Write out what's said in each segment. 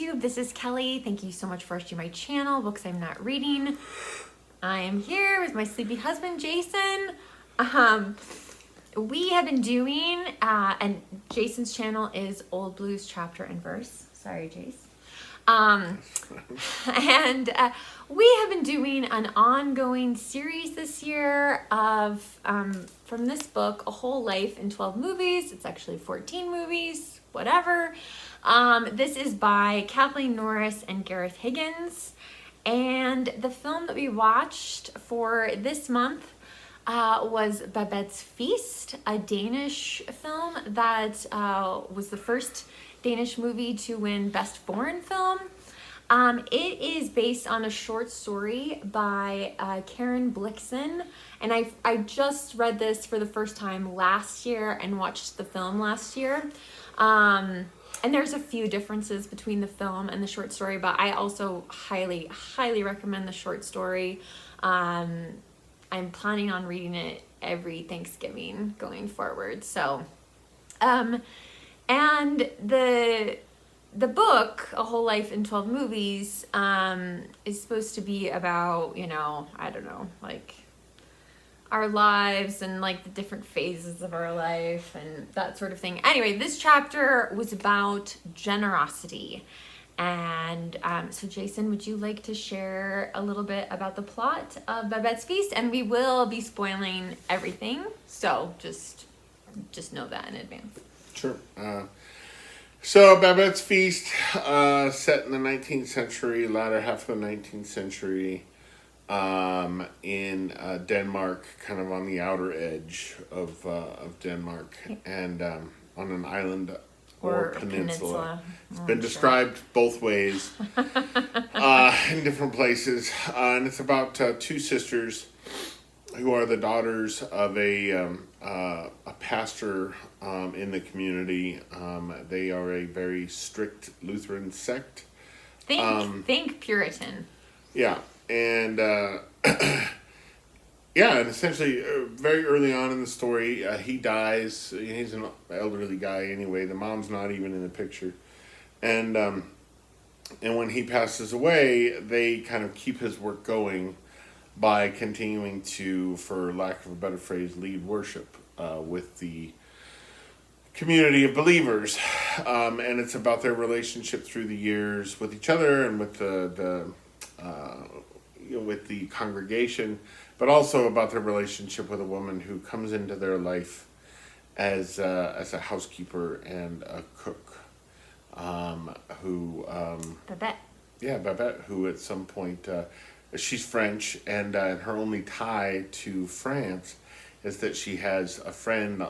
YouTube. This is Kelly. Thank you so much for watching my channel, Books I'm Not Reading. I am here with my sleepy husband, Jason. We have been doing, and Jason's channel is Old Blues Chapter and Verse. Sorry, Jace. And we have been doing an ongoing series this year of, from this book, A Whole Life in 12 Movies. It's actually 14 movies, whatever. This is by Kathleen, Norris, and Gareth Higgins. And the film that we watched for this month was Babette's Feast, a Danish film that was the first Danish movie to win Best Foreign Film. It is based on a short story by Karen Blixen, and I just read this for the first time last year and watched the film last year. And there's a few differences between the film and the short story, but I also highly recommend the short story. I'm planning on reading it every Thanksgiving going forward. So, and the book, A Whole Life in 12 Movies, is supposed to be about, I don't know, like our lives and like the different phases of our life and that sort of thing. Anyway, this chapter was about generosity. And so Jason, would you like to share a little bit about the plot of Babette's Feast? And we will be spoiling everything, so just know that in advance. Sure. So Babette's Feast, set in the 19th century, latter half of the 19th century, in Denmark, kind of on the outer edge of Denmark, and on an island or peninsula. It's been described both ways in different places, and it's about two sisters who are the daughters of a pastor in the community. They are a very strict Lutheran sect. Think Puritan. Yeah, and and essentially, very early on in the story, he dies. He's an elderly guy anyway. The mom's not even in the picture, and when he passes away, they kind of keep his work going by continuing to, for lack of a better phrase, lead worship with the community of believers, and it's about their relationship through the years with each other and with with the congregation, but also about their relationship with a woman who comes into their life as a housekeeper and a cook, Babette. Yeah, Babette, who at some point, she's French, and her only tie to France is that she has a friend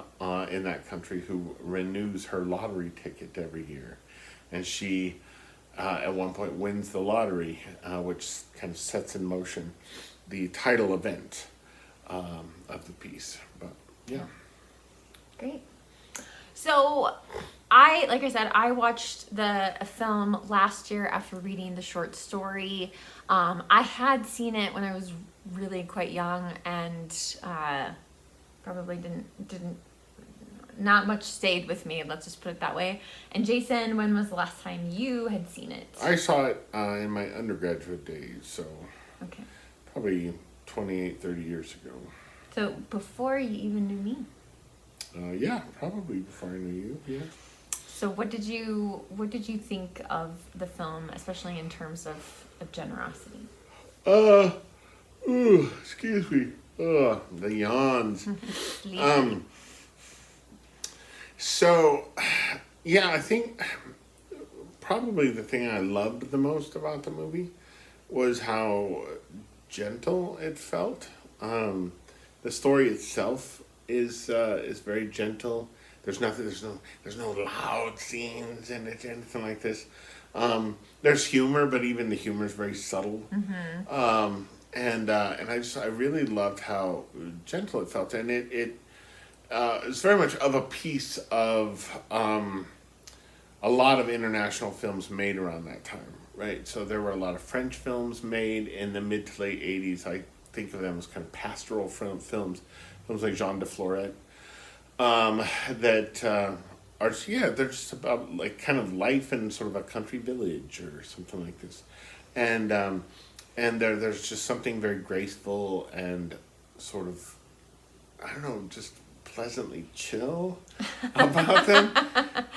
in that country who renews her lottery ticket every year. And she, at one point, wins the lottery, which kind of sets in motion the title event of the piece. But, yeah. Great. So, like I said, I watched the film last year after reading the short story. I had seen it when I was really quite young, and probably didn't not much stayed with me, let's just put it that way. And Jason, when was the last time you had seen it? I saw it in my undergraduate days, so okay, probably 28, 30 years ago. So before you even knew me? Yeah, probably before I knew you, yeah. So what did you think of the film, especially in terms of generosity? Excuse me. The yawns. So, yeah, I think probably the thing I loved the most about the movie was how gentle it felt. The story itself is very gentle. There's no loud scenes in it, anything like this. There's humor, but even the humor is very subtle. Mm-hmm. And I really loved how gentle it felt, and it was very much of a piece of a lot of international films made around that time, right? So there were a lot of French films made in the mid to late 80s. I think of them as kind of pastoral films like Jean de Florette, that yeah, they're just about like kind of life in sort of a country village or something like this, and there's just something very graceful and sort of, I don't know, just pleasantly chill about them,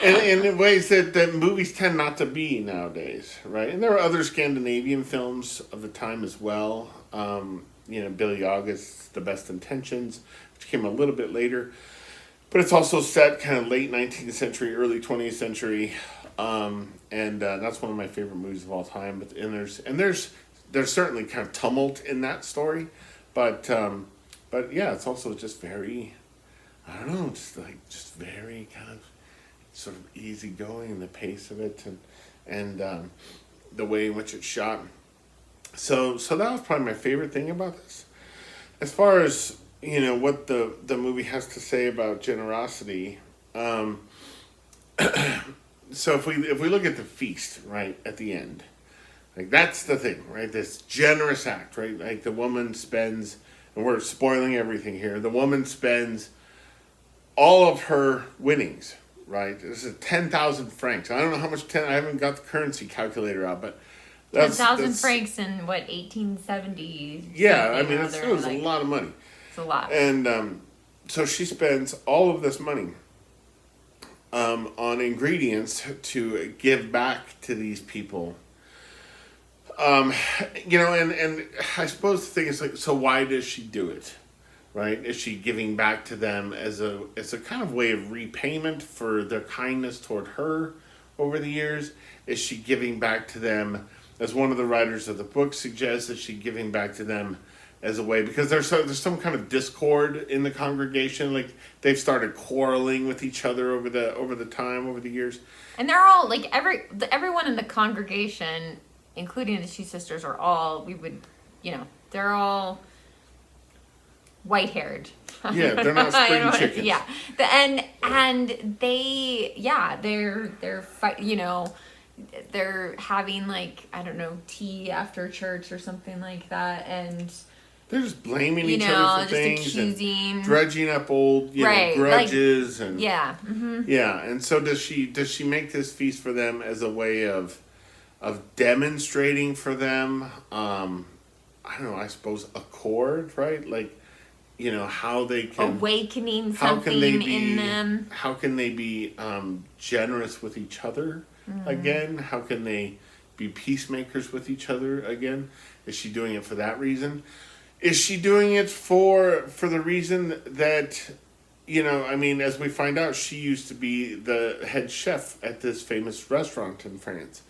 and in ways that movies tend not to be nowadays, right? And there are other Scandinavian films of the time as well. Billy August's The Best Intentions, which came a little bit later, but it's also set kind of late 19th century, early 20th century, and that's one of my favorite movies of all time. But there's certainly kind of tumult in that story, but yeah, it's also just very, I don't know, just very kind of sort of easygoing, the pace of it, and the way in which it's shot. So that was probably my favorite thing about this. As far as what the movie has to say about generosity, so if we look at the feast right at the end, like that's the thing, right? This generous act, right? Like the woman spends, and we're spoiling everything here. The woman spends all of her winnings, right? This is 10,000 francs. I don't know how much. I haven't got the currency calculator out, but 10,000 francs in what, 1870? Yeah, I mean that was a lot of money. It's a lot. And so she spends all of this money on ingredients to give back to these people. And I suppose the thing is like, so why does she do it? Right? Is she giving back to them as a kind of way of repayment for their kindness toward her over the years? Is she giving back to them, as one of the writers of the book suggests, is she giving back to them as a way, because there's some kind of discord in the congregation, like they've started quarreling with each other over the years, and they're all like everyone in the congregation, including the two sisters, are all they're all white-haired. Yeah, they're not spring chickens. Yeah, and they're having like, I don't know, tea after church or something like that, and they're just blaming each other for things, accusing, and dredging up old grudges, and and so does she make this feast for them as a way of demonstrating for them, I don't know, I suppose accord, right? Like, how they can awakening something in them. How can they be generous with each other again? How can they be peacemakers with each other again? Is she doing it for that reason? Is she doing it for the reason that, as we find out, she used to be the head chef at this famous restaurant in France.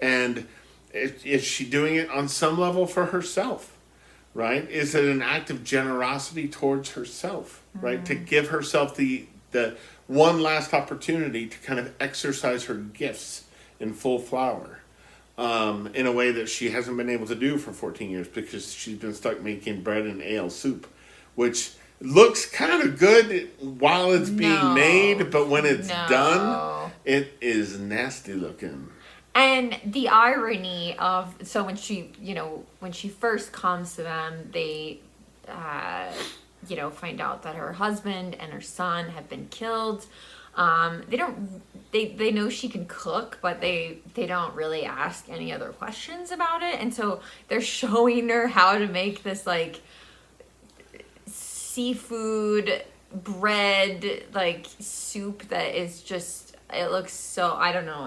And is she doing it on some level for herself, right? Is it an act of generosity towards herself, right? To give herself the one last opportunity to kind of exercise her gifts in full flower, in a way that she hasn't been able to do for 14 years because she's been stuck making bread and ale soup, which looks kind of good while it's being made, but when it's done, it is nasty looking. And the irony of, so when she first comes to them, they, find out that her husband and her son have been killed. They know she can cook, but they don't really ask any other questions about it. And so they're showing her how to make this like seafood bread, like soup that is just, it looks so, I don't know,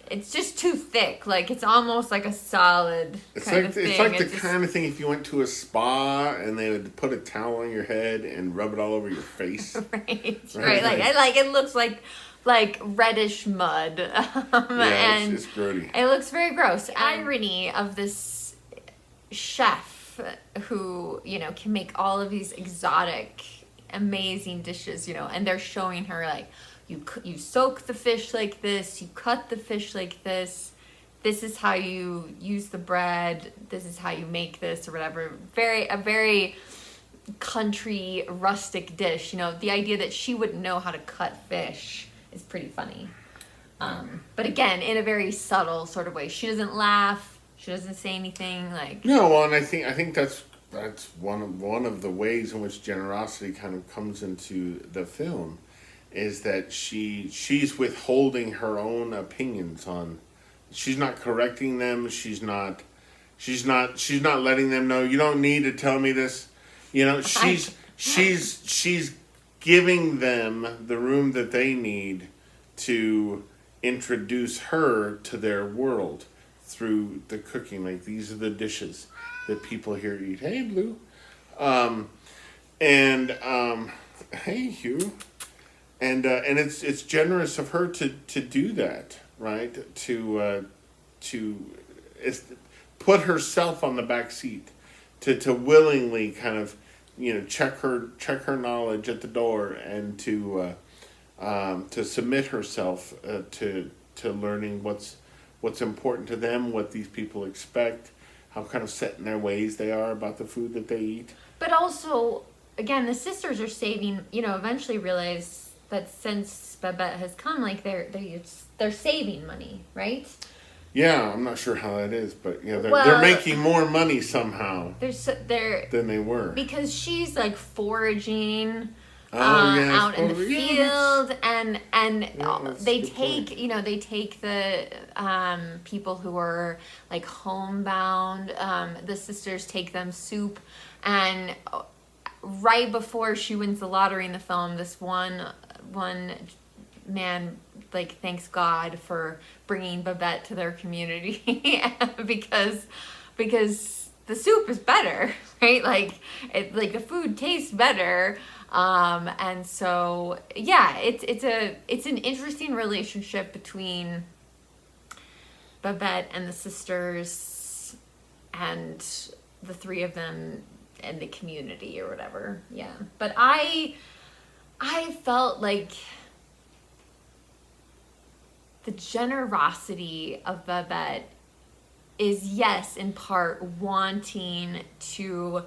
it's just too thick. Like, it's almost like a solid kind of thing. It's like the kind of thing if you went to a spa and they would put a towel on your head and rub it all over your face. Right. Like it looks like reddish mud. And it's grody. It looks very gross. Irony of this chef who, can make all of these exotic, amazing dishes, and they're showing her like, you soak the fish like this, you cut the fish like this is how you use the bread, this is how you make this, or whatever. A very country, rustic dish. The idea that she wouldn't know how to cut fish is pretty funny. But again, in a very subtle sort of way. She doesn't laugh, she doesn't say anything, like... No, well, and I think that's that's one of the ways in which generosity kind of comes into the film, is that she's withholding her own opinions on. She's not correcting them. She's not letting them know, you don't need to tell me this. You know, she's giving them the room that they need to introduce her to their world through the cooking. Like, these are the dishes that people here eat. Hey, Blue. Hey, Hugh. And it's generous of her to do that, right? To put herself on the back seat, to willingly kind of, check her knowledge at the door, and to submit herself to learning what's important to them, what these people expect, how kind of set in their ways they are about the food that they eat. But also, again, the sisters are saving. Eventually realize that since Babette has come, like they're saving money, right? Yeah, I'm not sure how that is, but they're making more money somehow. Than they were, because she's like foraging out in the field, and they take the people who are like homebound. The sisters take them soup, and right before she wins the lottery in the film, this one man like thanks God for bringing Babette to their community because the soup is better, right? Like the food tastes better, and so it's an interesting relationship between Babette and the sisters and the three of them and the community or whatever. Yeah, but I felt like the generosity of Babette is, yes, in part wanting to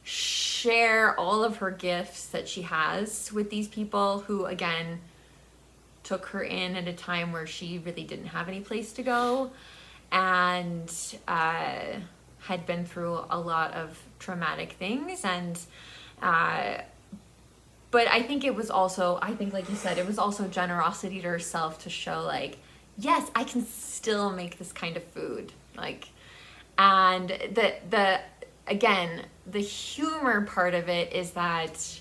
share all of her gifts that she has with these people who, again, took her in at a time where she really didn't have any place to go, and had been through a lot of traumatic things. And but I think it was also, like you said, it was also generosity to herself to show, like, yes, I can still make this kind of food. Like, and again, the humor part of it is that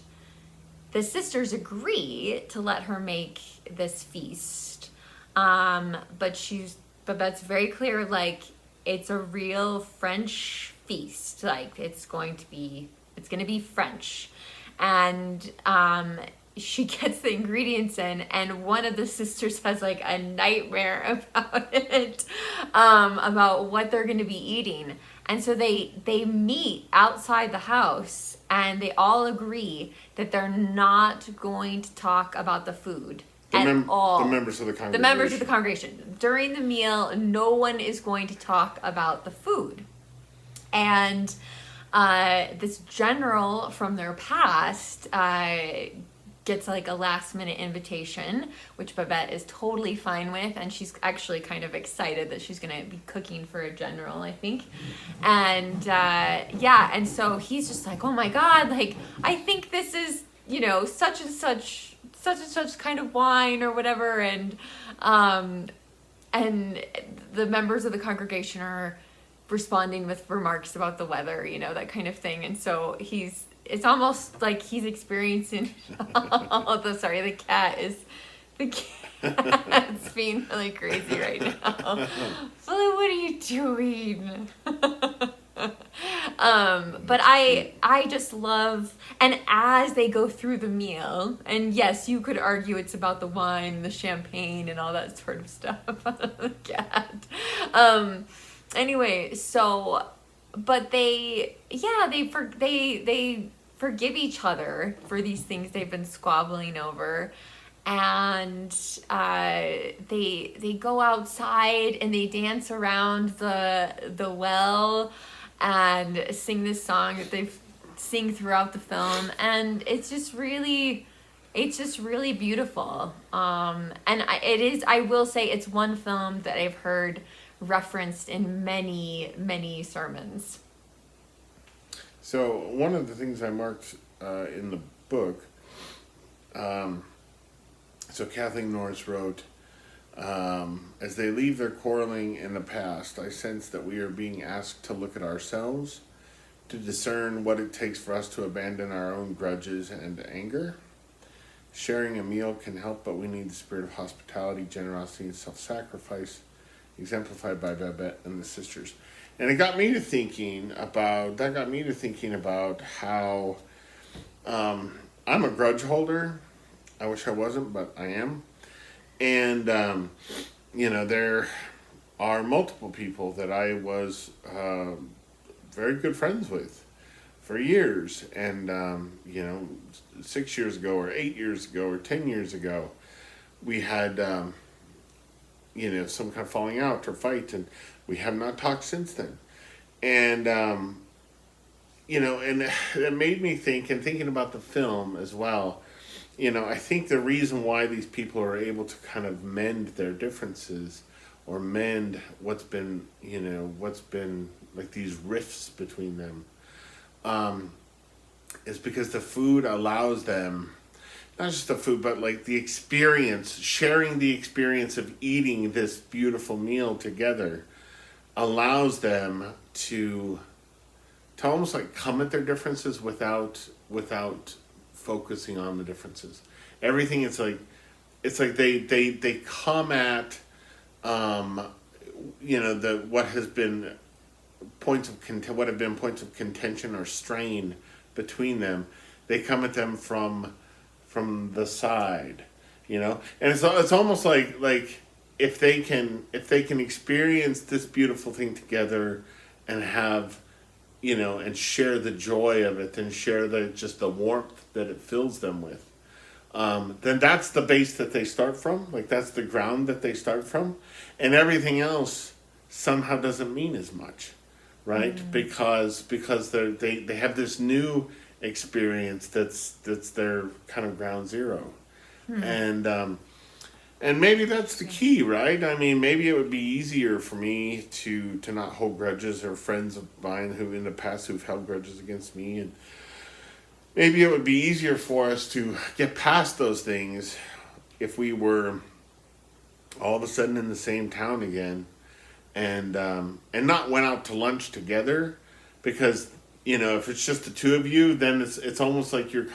the sisters agree to let her make this feast. But Babette's very clear, like, it's a real French feast. Like, it's going to be French. And she gets the ingredients in, and one of the sisters has like a nightmare about it, about what they're going to be eating. And so they meet outside the house, and they all agree that they're not going to talk about the food at all. The members of the congregation. The members of the congregation. During the meal, no one is going to talk about the food. And this general from their past gets like a last minute invitation, which Babette is totally fine with, and she's actually kind of excited that she's gonna be cooking for a general, I think. And and so he's just like, oh my God, like, I think this is, such and such kind of wine or whatever, and the members of the congregation are responding with remarks about the weather, that kind of thing. And so it's almost like he's experiencing the cat's being really crazy right now. Lily, what are you doing? But I just love, and as they go through the meal, and yes, you could argue it's about the wine, the champagne, and all that sort of stuff. The cat. Anyway, so, but they forgive each other for these things they've been squabbling over, and they go outside and they dance around the well and sing this song that they sing throughout the film, and it's just really beautiful. And I will say it's one film that I've heard referenced in many sermons. So one of the things I marked in the book, so Kathleen Norris wrote, as they leave their quarreling in the past, I sense that we are being asked to look at ourselves, to discern what it takes for us to abandon our own grudges and anger. Sharing a meal can help, but we need the spirit of hospitality, generosity, and self-sacrifice, exemplified by Babette and the sisters. And that got me to thinking about how I'm a grudge holder. I wish I wasn't, but I am. And, there are multiple people that I was very good friends with for years. And, 6 years ago or 8 years ago or 10 years ago, we had, some kind of falling out or fight, and we have not talked since then. And, and it made me think, and thinking about the film as well, I think the reason why these people are able to kind of mend their differences or mend what's been like these rifts between them, is because the food allows them, not just the food, but like the experience, sharing the experience of eating this beautiful meal together allows them to almost like come at their differences without focusing on the differences. Everything it's like they come at what have been points of contention or strain between them. They come at them from the side, and it's almost like if they can experience this beautiful thing together and have and share the joy of it and share the warmth that it fills them with, then that's the base that they start from. Like that's the ground that they start from, and everything else somehow doesn't mean as much, right? Because they have this new experience that's their kind of ground zero, and maybe that's the key, right? I mean, maybe it would be easier for me to not hold grudges, or friends of mine who in the past who've held grudges against me, and maybe it would be easier for us to get past those things if we were all of a sudden in the same town again, and not went out to lunch together, because if it's just the two of you, then it's almost like you're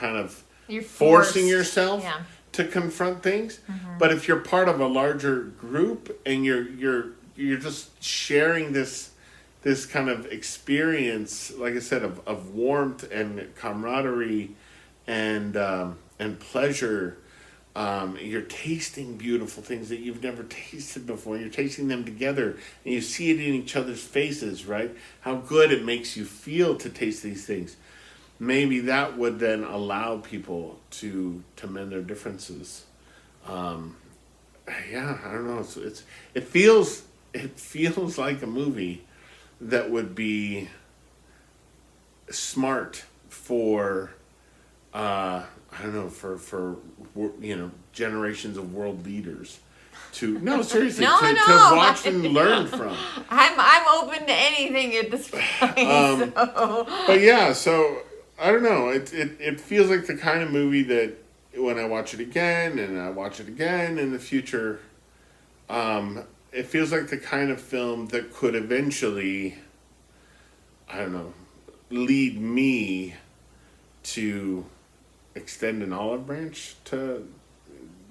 forcing yourself to confront things. But if you're part of a larger group and you're just sharing this kind of experience, like I said, of warmth and camaraderie and pleasure, you're tasting beautiful things that you've never tasted before. You're tasting them together, and you see it in each other's faces, right? How good it makes you feel to taste these things. Maybe that would then allow people to mend their differences. I don't know. It feels like a movie that would be smart for for generations of world leaders to seriously to watch and learn from. I'm open to anything at this point. But yeah, so I don't know. It feels like the kind of movie that when I watch it again and I watch it again in the future, it feels like the kind of film that could eventually, lead me to extend an olive branch to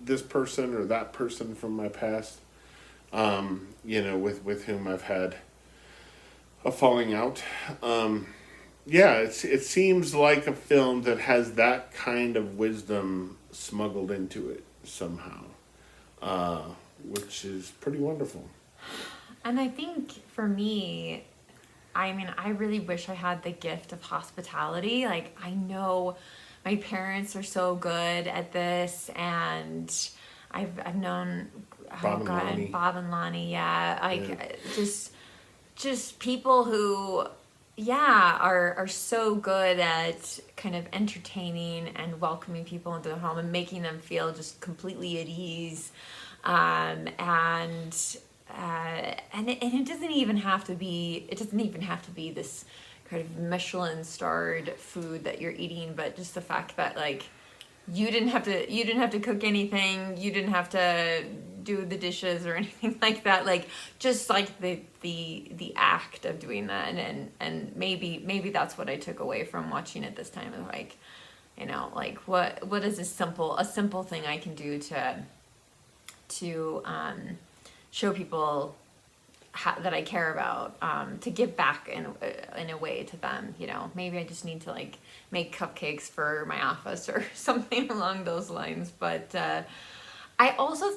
this person or that person from my past, with whom I've had a falling out. It seems like a film that has that kind of wisdom smuggled into it somehow, which is pretty wonderful. And I think for me, I really wish I had the gift of hospitality. Like, I know my parents are so good at this, and I've known Bob and Lonnie, just people who are so good at kind of entertaining and welcoming people into their home and making them feel just completely at ease, and it doesn't even have to be this kind of Michelin-starred food that you're eating, but just the fact that like you didn't have to cook anything, you didn't have to do the dishes or anything like that, like just like the act of doing that, and maybe that's what I took away from watching it this time, of like, you know, like what is a simple thing I can do to show people that I care about, to give back in a way to them, you know. Maybe I just need to like make cupcakes for my office or something along those lines. But I also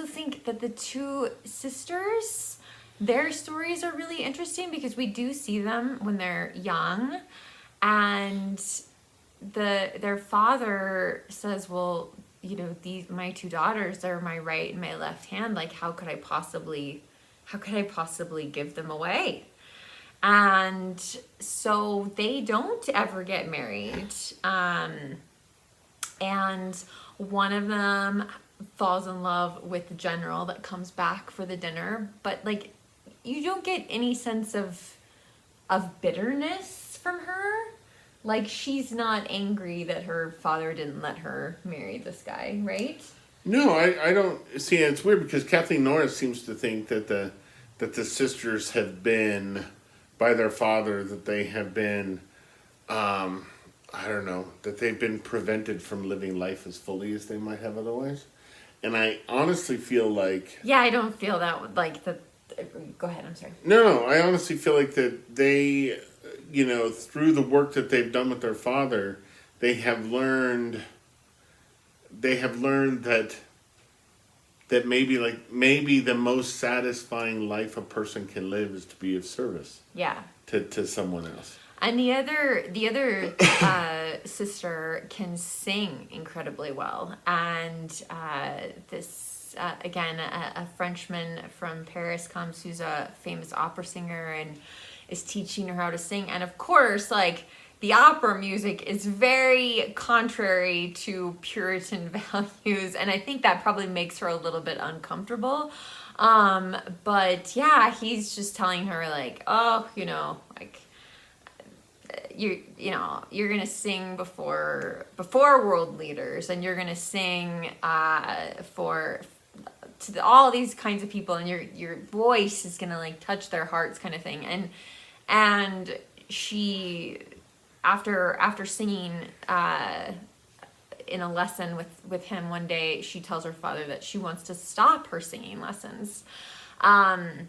think that the two sisters, their stories are really interesting because we do see them when they're young, and their father says, well, you know, my two daughters are my right and my left hand, like how could I possibly give them away? And so they don't ever get married. And one of them falls in love with the general that comes back for the dinner, but like you don't get any sense of bitterness from her. Like she's not angry that her father didn't let her marry this guy, right? No, I don't see. It's weird because Kathleen Norris seems to think that the sisters have been, by their father, that they have been, I don't know, that they've been prevented from living life as fully as they might have otherwise. And I honestly feel like... Yeah, I don't feel that, like, go ahead, I'm sorry. No, I honestly feel like that they, you know, through the work that they've done with their father, they have learned that maybe the most satisfying life a person can live is to be of service. Yeah. To someone else. And the other sister can sing incredibly well, and this again a Frenchman from Paris comes who's a famous opera singer and is teaching her how to sing, and of course like the opera music is very contrary to Puritan values, and I think that probably makes her a little bit uncomfortable. But yeah, he's just telling her like, oh, you know, like you're gonna sing before world leaders, and you're gonna sing to all these kinds of people, and your voice is gonna like touch their hearts, kind of thing. And she, after singing in a lesson with him one day, she tells her father that she wants to stop her singing lessons. And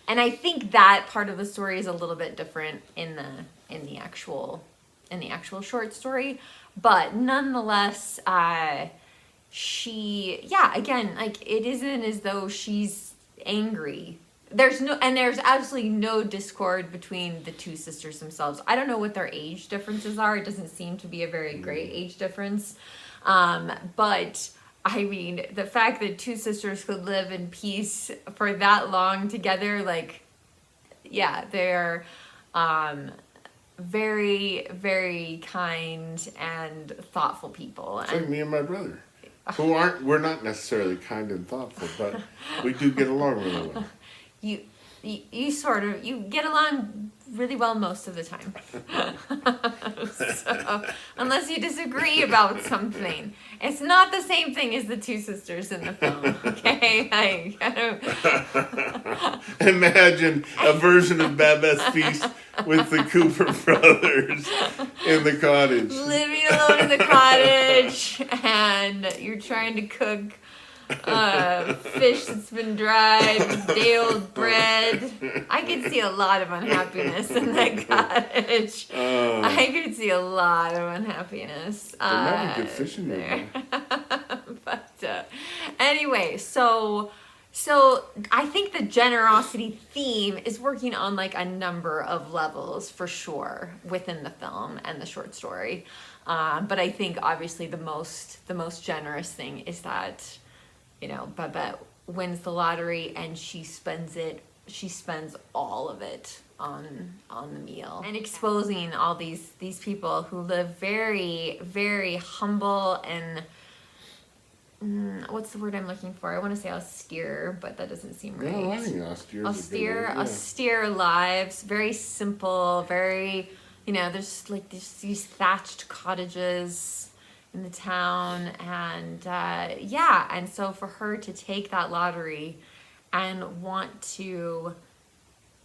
I think that part of the story is a little bit different in the actual short story, but nonetheless, again, like it isn't as though she's angry. There's absolutely no discord between the two sisters themselves. I don't know what their age differences are. It doesn't seem to be a very great age difference. But I mean, the fact that two sisters could live in peace for that long together, like, yeah, they're very, very kind and thoughtful people. It's like me and my brother, we're not necessarily kind and thoughtful, but we do get along really well. You sort of, you get along really well most of the time. So, unless you disagree about something. It's not the same thing as the two sisters in the film, okay? Imagine a version of Babette's Feast with the Cooper brothers in the cottage. Living alone in the cottage, and you're trying to cook fish that's been dried with day-old bread. I could see a lot of unhappiness in that cottage. I could see a lot of unhappiness. There might be good fish in there. But anyway, so I think the generosity theme is working on like a number of levels for sure within the film and the short story. But I think obviously the most generous thing is that, you know, Babette wins the lottery and she spends all of it on the meal, and exposing all these people who live very, very humble and what's the word I'm looking for? I want to say austere, but that doesn't seem right. No, I think austere. Austere lives, very simple, very, there's these thatched cottages in the town, and and so for her to take that lottery and want to,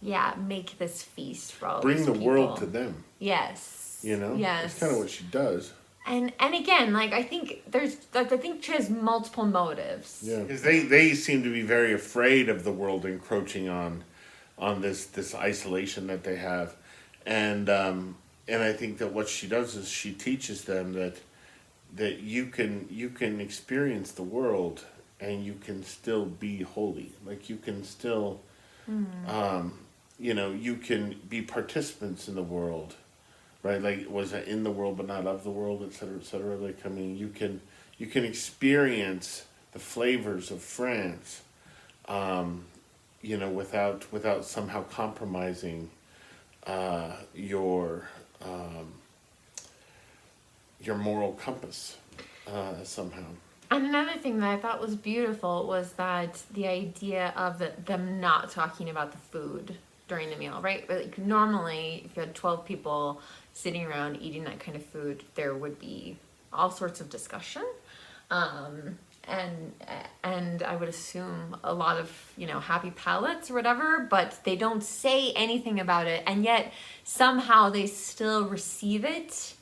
make this feast for all bring these the people. world to them. Yes. Yes, that's kind of what she does. And again, I think she has multiple motives. Yeah, because they seem to be very afraid of the world encroaching on this isolation that they have, and I think that what she does is she teaches them that you can experience the world and you can still be holy. Like you can still, you can be participants in the world. Right, like was it in the world but not of the world, et cetera, et cetera. Like I mean, you can experience the flavors of France, without somehow compromising your moral compass somehow. And another thing that I thought was beautiful was that the idea of them not talking about the food during the meal, right? Like normally, if you had 12 people sitting around eating that kind of food, there would be all sorts of discussion, and I would assume a lot of happy palates or whatever. But they don't say anything about it, and yet somehow they still receive it.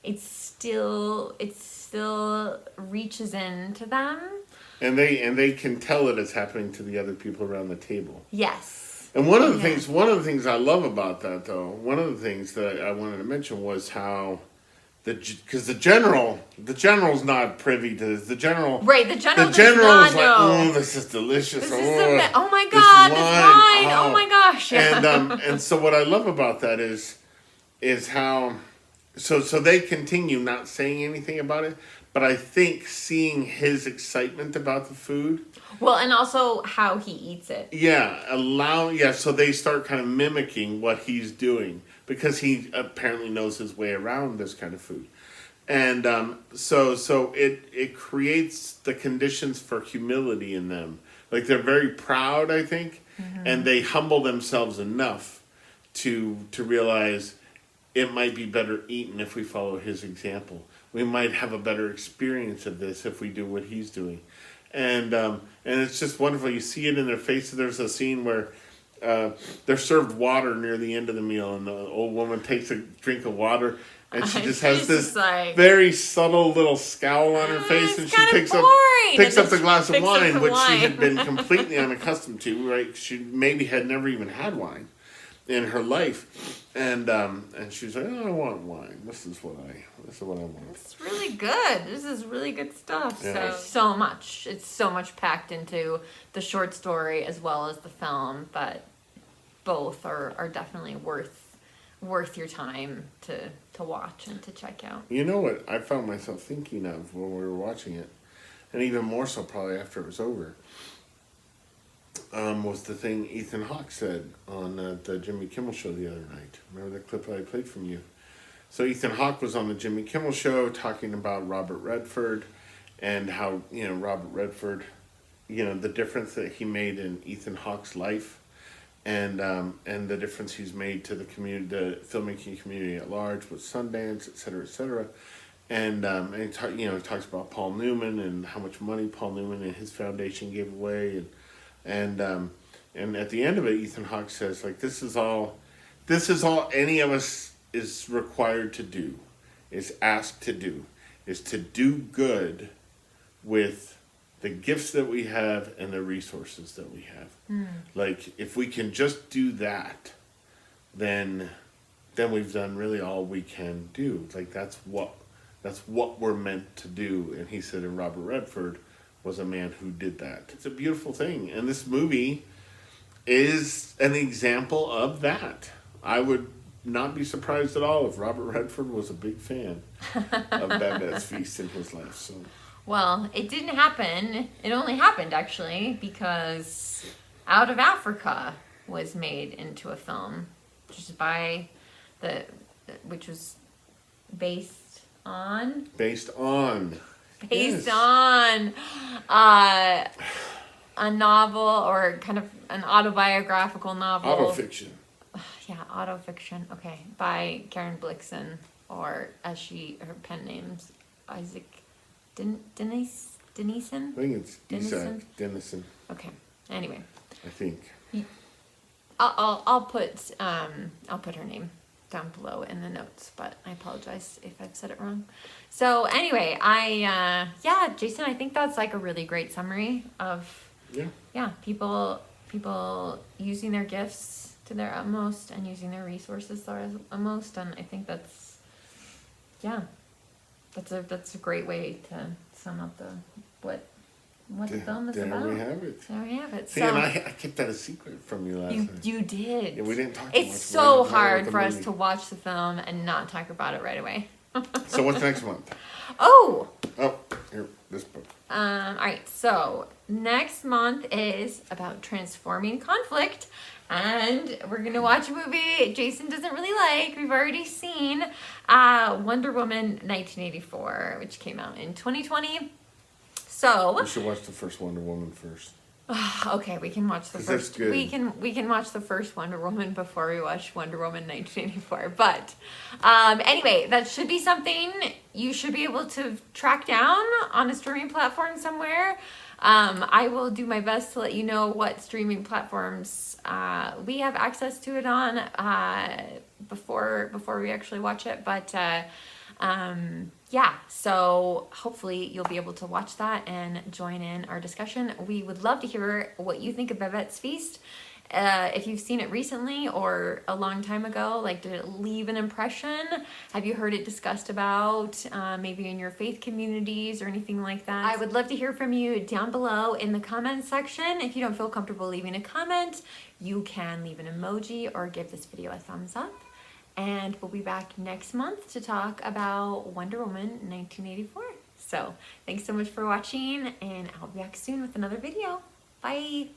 It still reaches into them, and they can tell it is happening to the other people around the table. Yes. And one of the things I love about that, though, one of the things that I wanted to mention was how because the general's not privy to this. The general is like, oh, this is delicious. Oh my God, this wine. Oh my gosh. Yeah. And so what I love about that is how so they continue not saying anything about it, but I think seeing his excitement about the food. Well, and also how he eats it. So they start kind of mimicking what he's doing because he apparently knows his way around this kind of food. And so it creates the conditions for humility in them. Like they're very proud, I think, and they humble themselves enough to realize it might be better eaten if we follow his example. We might have a better experience of this if we do what he's doing. And it's just wonderful. You see it in their faces. There's a scene where they're served water near the end of the meal, and the old woman takes a drink of water, and she just has this very subtle little scowl on her face, and she picks up the glass of wine, which she had been completely unaccustomed to. Right? She maybe had never even had wine in her life, and she's like, "Oh, I want wine. This is what I want." It's really good. This is really good stuff. Yeah. So much. It's so much packed into the short story as well as the film, but both are definitely worth your time to watch and to check out. You know what I found myself thinking of when we were watching it, and even more so probably after it was over. Was the thing Ethan Hawke said on the Jimmy Kimmel show the other night. Remember that clip that I played from you? So Ethan Hawke was on the Jimmy Kimmel show talking about Robert Redford and how, Robert Redford, the difference that he made in Ethan Hawke's life and the difference he's made to the community, the filmmaking community at large with Sundance, et cetera, et cetera. And he talks about Paul Newman and how much money Paul Newman and his foundation gave away, and at the end of it, Ethan Hawke says, like, this is all any of us is required to do, is asked to do, is to do good with the gifts that we have and the resources that we have. Like, if we can just do that, then we've done really all we can do. Like, that's what we're meant to do. And he said, and Robert Redford was a man who did that. It's a beautiful thing. And this movie is an example of that. I would not be surprised at all if Robert Redford was a big fan of Babette's Feast in his life. So, well, it didn't happen. It only happened, actually, because Out of Africa was made into a film, which was based on based Yes. on a novel, or kind of an autobiographical novel. Autofiction. Yeah, autofiction. Okay, by Karen Blixen, or as her pen name's Isak Dinesen. I think it's Dinesen? Isak Dinesen. Okay. Anyway, I think. I'll put her name down below in the notes, but I apologize if I've said it wrong. So anyway, Jason, I think that's like a really great summary of people using their gifts to their utmost and using their resources to their utmost, and I think that's a great way to sum up what the film is about. There we have it. There we have it. See, so, and I kept that a secret from you last night. You did. Yeah, we didn't talk too much. It's so We're gonna talk hard about for the us movie. to watch the film and not talk about it right away. So what's next month? Oh, Here, this book. all right. So next month is about transforming conflict, and we're gonna watch a movie Jason doesn't really like. We've already seen Wonder Woman 1984, which came out in 2020. So We should watch the first Wonder Woman first. okay, we can watch the 'Cause that's first. good. We can watch the first Wonder Woman before we watch Wonder Woman 1984. But anyway, that should be something you should be able to track down on a streaming platform somewhere. I will do my best to let you know what streaming platforms we have access to it on before we actually watch it. But so hopefully you'll be able to watch that and join in our discussion. We would love to hear what you think of Babette's Feast. If you've seen it recently or a long time ago, like, did it leave an impression? Have you heard it discussed about maybe in your faith communities or anything like that? I would love to hear from you down below in the comments section. If you don't feel comfortable leaving a comment, you can leave an emoji or give this video a thumbs up. And we'll be back next month to talk about Wonder Woman 1984. So thanks so much for watching, and I'll be back soon with another video. Bye.